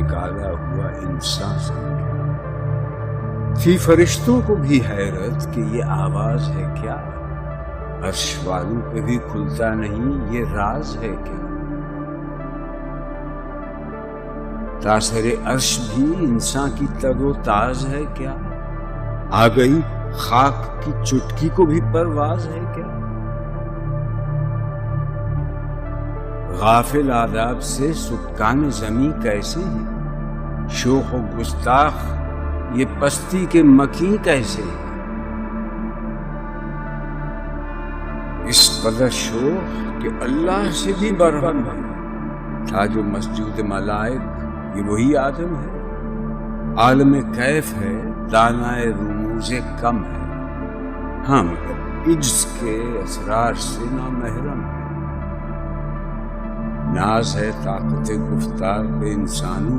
نکالا ہوا انسان تھی۔ فرشتوں کو بھی حیرت کہ یہ آواز ہے کیا، عرش والوں پہ بھی کھلتا نہیں یہ راز ہے کیا۔ تاثر عرش بھی انسان کی تر و تاز ہے کیا، آ گئی خاک کی چٹکی کو بھی پرواز ہے کیا۔ غافل آداب سے سکان زمیں کیسے ہیں، شوخ و گستاخ یہ پستی کے مکیں کیسے ہیں۔ اس قدر شوخ کہ اللہ سے بھی برہم ہے، تھا جو مسجود ملائک یہ وہی آدم ہے۔ عالم کیف ہے دانائے رموز کم ہے، ہاں مگر عجز کے اسرار سے نامحرم ہے۔ ناز ہے طاقت گفتار پہ انسانوں